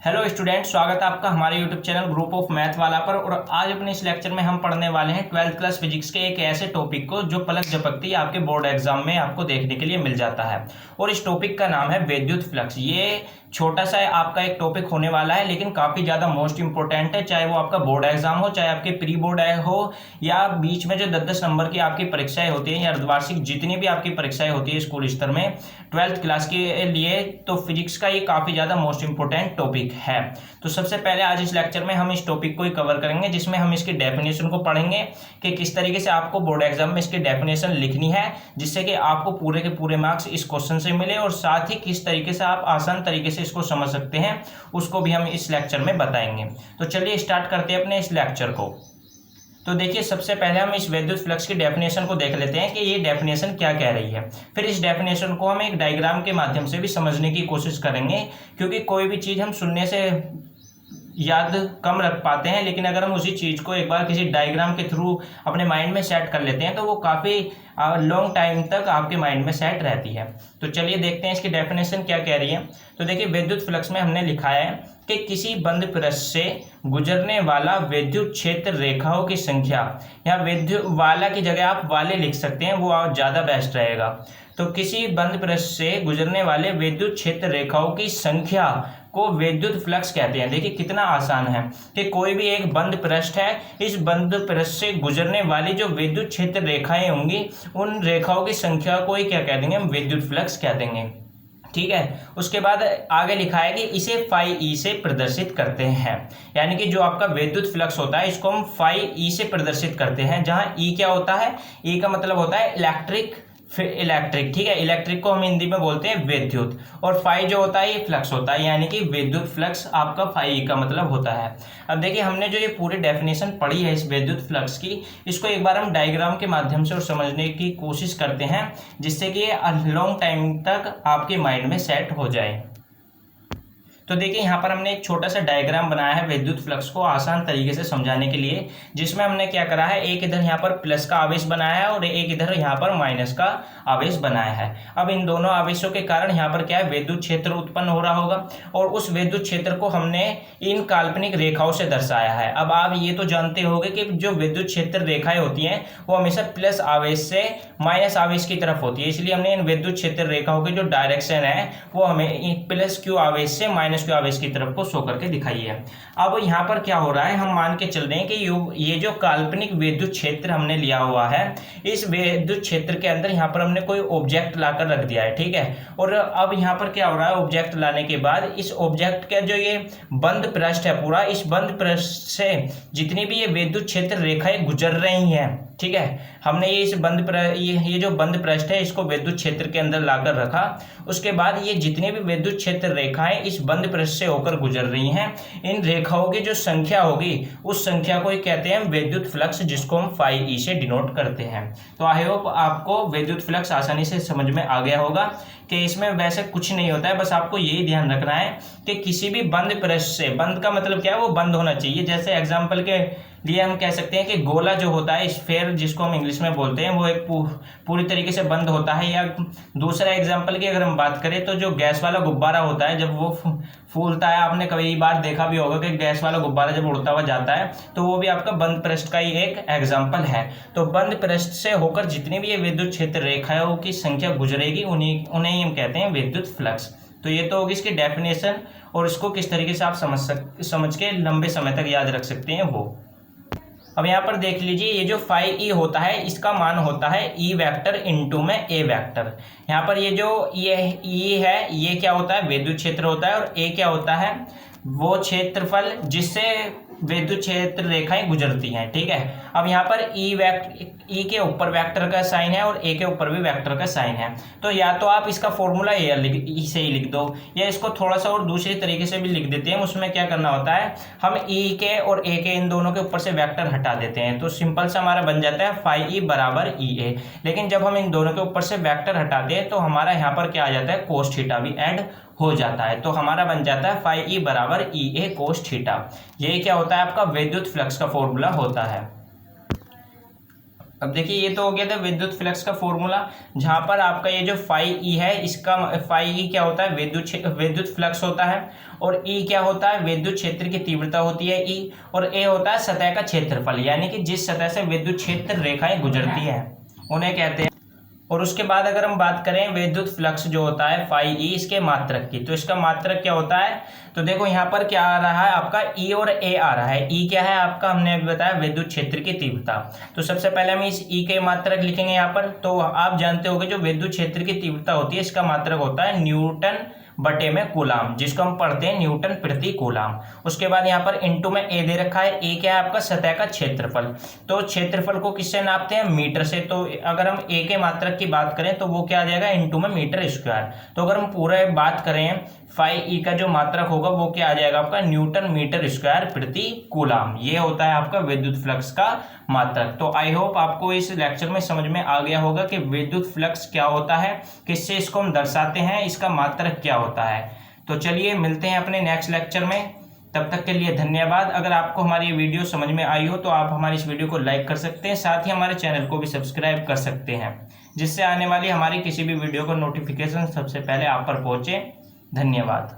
Hello student, स्वागत है आपका हमारे YouTube channel group of math वाला पर। और आज अपने इस लेक्चर में हम पढ़ने वाले हैं 12th क्लास फिजिक्स के एक ऐसे टॉपिक को जो पलक झपकते ही आपके बोर्ड एग्जाम में आपको देखने के लिए मिल जाता है। और इस टॉपिक का नाम है विद्युत फ्लक्स। ये छोटा सा आपका एक टॉपिक होने वाला है, लेकिन काफ़ी ज़्यादा मोस्ट इंपॉर्टेंट है। चाहे वो आपका बोर्ड एग्जाम हो, चाहे आपके प्री बोर्ड हो, या बीच में जो 10-10 नंबर की आपकी परीक्षाएं होती हैं, या अर्धवार्षिक जितनी भी आपकी परीक्षाएं होती है स्कूल स्तर में 12th क्लास के लिए, तो फिजिक्स का ये काफ़ी ज़्यादा मोस्ट इंपॉर्टेंट टॉपिक है। तो सबसे पहले आज इस लेक्चर में हम इस टॉपिक को ही कवर करेंगे, जिसमें हम इसकी डेफिनेशन को पढ़ेंगे कि किस तरीके से आपको बोर्ड एग्जाम में इसकी डेफिनेशन लिखनी है, जिससे कि आपको पूरे के पूरे मार्क्स इस क्वेश्चन से मिले, और साथ ही किस तरीके से आप आसान तरीके से इसको समझ सकते हैं उसको भी हम इस लेक्चर में बताएंगे। तो चलिए स्टार्ट करते हैं अपने इस लेक्चर को। तो देखिए, सबसे पहले हम इस विद्युत फ्लक्स की डेफिनेशन को देख लेते हैं कि ये डेफिनेशन क्या कह रही है। फिर इस डेफिनेशन को हम एक डायग्राम के माध्यम से भी समझने की कोशिश करेंगे, क्योंकि कोई भी चीज़ हम सुनने से याद कम रख पाते हैं, लेकिन अगर हम उसी चीज़ को एक बार किसी डायग्राम के थ्रू अपने माइंड में सेट कर लेते हैं तो वो काफ़ी लॉन्ग टाइम तक आपके माइंड में सेट रहती है। तो चलिए देखते हैं इसकी डेफिनेशन क्या कह रही है। तो देखिए, विद्युत फ्लक्स में हमने लिखा है कि किसी बंद पृष्ठ से गुजरने वाला विद्युत क्षेत्र रेखाओं की संख्या, या विद्युत वाला की जगह आप वाले लिख सकते हैं, वो ज़्यादा बेस्ट रहेगा। तो किसी बंद पृष्ठ से गुजरने वाले विद्युत क्षेत्र रेखाओं की संख्या को विद्युत फ्लक्स कहते हैं। देखिए कितना आसान है कि कोई भी एक बंद पृष्ठ है, इस बंद पृष्ठ से गुजरने वाली जो विद्युत क्षेत्र रेखाएं होंगी, उन रेखाओं की संख्या को ही क्या कह देंगे, हम विद्युत फ्लक्स कह देंगे। ठीक है। उसके बाद आगे लिखा है कि इसे फाई ई से प्रदर्शित करते हैं, यानी कि जो आपका विद्युत फ्लक्स होता है इसको हम फाई ई से प्रदर्शित करते हैं, जहां ई क्या होता है, ई का मतलब होता है इलेक्ट्रिक। फिर इलेक्ट्रिक, ठीक है, इलेक्ट्रिक को हम हिंदी में बोलते हैं विद्युत, और फाई जो होता है ये फ्लक्स होता है, यानी कि विद्युत फ्लक्स आपका फाई का मतलब होता है। अब देखिए, हमने जो ये पूरी डेफिनेशन पढ़ी है इस विद्युत फ्लक्स की, इसको एक बार हम डायग्राम के माध्यम से और समझने की कोशिश करते हैं, जिससे कि ये लॉन्ग टाइम तक आपके माइंड में सेट हो जाए। तो देखिए, यहाँ पर हमने एक छोटा सा डायग्राम बनाया है विद्युत फ्लक्स को आसान तरीके से समझाने के लिए, जिसमें हमने क्या करा है, एक इधर यहाँ पर प्लस का आवेश बनाया है और एक इधर यहाँ पर माइनस का आवेश बनाया है। अब इन दोनों आवेशों के कारण यहाँ पर क्या है, विद्युत क्षेत्र उत्पन्न हो रहा होगा, और उस विद्युत क्षेत्र को हमने इन काल्पनिक रेखाओं से दर्शाया है। अब आप ये तो जानते होंगे कि जो विद्युत क्षेत्र रेखाएं होती हैं वो हमेशा प्लस आवेश से माइनस आवेश की तरफ होती है, इसलिए हमने इन विद्युत क्षेत्र रेखाओं की जो डायरेक्शन है वो हमें प्लस क्यू आवेश से माइनस क्यू आवेश की तरफ को शो करके दिखाई है। अब यहाँ पर क्या हो रहा है, हम मान के चल रहे हैं कि ये जो काल्पनिक विद्युत क्षेत्र हमने लिया हुआ है, इस विद्युत क्षेत्र के अंदर यहाँ पर हमने कोई ऑब्जेक्ट लाकर रख दिया है, ठीक है। और अब यहाँ पर क्या हो रहा है, ऑब्जेक्ट लाने के बाद इस ऑब्जेक्ट का जो ये बंद पृष्ठ है पूरा, इस बंद पृष्ठ से जितनी भी ये विद्युत क्षेत्र रेखाएं गुजर रही हैं, ठीक है, हमने ये इस ये जो बंद पृष्ठ है इसको विद्युत क्षेत्र के अंदर लाकर रखा। उसके बाद ये जितने भी विद्युत क्षेत्र रेखाएं इस बंद पृष्ठ से होकर गुजर रही हैं, इन रेखाओं की जो संख्या होगी उस संख्या को ही कहते हैं विद्युत फ्लक्स, जिसको हम फाई ई से डिनोट करते हैं। तो आई होप आपको विद्युत फ्लक्स आसानी से समझ में आ गया होगा कि इसमें वैसे कुछ नहीं होता है, बस आपको यही ध्यान रखना है कि किसी भी बंद पृष्ठ से, बंद का मतलब क्या है, वो बंद होना चाहिए। जैसे एग्जाम्पल के लिए हम कह सकते हैं कि गोला जो होता है, स्फेयर जिसको हम इंग्लिश में बोलते हैं, वो एक पूरी तरीके से बंद होता है। या दूसरा एग्जाम्पल की अगर हम बात करें तो जो गैस वाला गुब्बारा होता है, जब वो फूलता है, आपने कई बार देखा भी होगा कि गैस वाला गुब्बारा जब उड़ता हुआ जाता है, तो वो भी आपका बंद पृष्ठ का ही एक एग्जाम्पल है। तो बंद पृष्ठ से होकर जितनी भी ये विद्युत क्षेत्र रेखाओं की संख्या गुजरेगी उन्हें हम कहते हैं विद्युत फ्लक्स। तो ये तो होगी इसकी डेफिनेशन, और इसको किस तरीके से आप समझ के लंबे समय तक याद रख सकते हैं वो। अब यहाँ पर देख लीजिए, ये जो फाई ई होता है इसका मान होता है ई वेक्टर इंटू में ए वेक्टर। यहाँ पर ये जो ये ई है, ये क्या होता है, विद्युत क्षेत्र होता है, और ए क्या होता है, वो क्षेत्रफल जिससे विद्युत क्षेत्र रेखाएं गुजरती हैं, ठीक है। अब यहाँ पर ई के ऊपर वेक्टर का साइन है और ए के ऊपर भी वेक्टर का साइन है, तो या तो आप इसका फॉर्मूला ई से ही लिख दो, या इसको थोड़ा सा और दूसरी तरीके से भी लिख देते हैं। उसमें क्या करना होता है, हम ई के और ए के इन दोनों के ऊपर से वेक्टर हटा देते हैं, तो सिंपल सा हमारा बन जाता है फाई ई बराबर ई ए। लेकिन जब हम इन दोनों के ऊपर से वेक्टर हटाते हैं तो हमारा यहाँ पर क्या आ जाता है, कोस थीटा भी ऐड हो जाता है, तो हमारा बन जाता है फाई ई बराबर ई ए कोस थीटा। ये क्या होता है, आपका विद्युत फ्लक्स का फॉर्मूला होता है। अब देखिए ये तो हो गया था विद्युत फ्लक्स का फॉर्मूला, जहां पर आपका ये जो फाई ई है, इसका फाई ई क्या होता है, विद्युत फ्लक्स होता है, और ई क्या होता है, विद्युत क्षेत्र की तीव्रता होती है ई, और ए होता है सतह का क्षेत्रफल, यानी कि जिस सतह से विद्युत क्षेत्र रेखाएं गुजरती है उन्हें कहते हैं। और उसके बाद अगर हम बात करें विद्युत फ्लक्स जो होता है फाई ई, इसके मात्रक की, तो इसका मात्रक क्या होता है, तो देखो यहाँ पर क्या आ रहा है आपका ई और ए आ रहा है। ई क्या है आपका, हमने अभी बताया विद्युत क्षेत्र की तीव्रता। तो सबसे पहले हम इस ई के मात्रक लिखेंगे यहाँ पर। तो आप जानते होंगे जो विद्युत क्षेत्र की तीव्रता होती है इसका मात्रक होता है न्यूटन बटे में कूलाम, जिसको हम पढ़ते हैं न्यूटन प्रति कूलाम। उसके बाद यहाँ पर इनटू में ए दे रखा है, ए क्या है आपका सतह का क्षेत्रफल। तो क्षेत्रफल को किससे नापते हैं, मीटर से। तो अगर हम ए के मात्रक की बात करें तो वो क्या आ जाएगा, इनटू में मीटर स्क्वायर। तो अगर हम पूरा बात करें फाई ई का जो मात्रक होगा वो क्या आ जाएगा आपका, न्यूटन मीटर स्क्वायर प्रति कूलाम। ये होता है आपका विद्युत फ्लक्स का मात्रक। तो आई होप आपको इस लेक्चर में समझ में आ गया होगा कि विद्युत फ्लक्स क्या होता है, किससे इसको हम दर्शाते हैं, इसका मात्रक क्या होता है। तो चलिए मिलते हैं अपने नेक्स्ट लेक्चर में, तब तक के लिए धन्यवाद। अगर आपको हमारी ये वीडियो समझ में आई हो तो आप हमारी इस वीडियो को लाइक कर सकते हैं, साथ ही हमारे चैनल को भी सब्सक्राइब कर सकते हैं, जिससे आने वाली हमारी किसी भी वीडियो का नोटिफिकेशन सबसे पहले आप पर पहुंचे। धन्यवाद।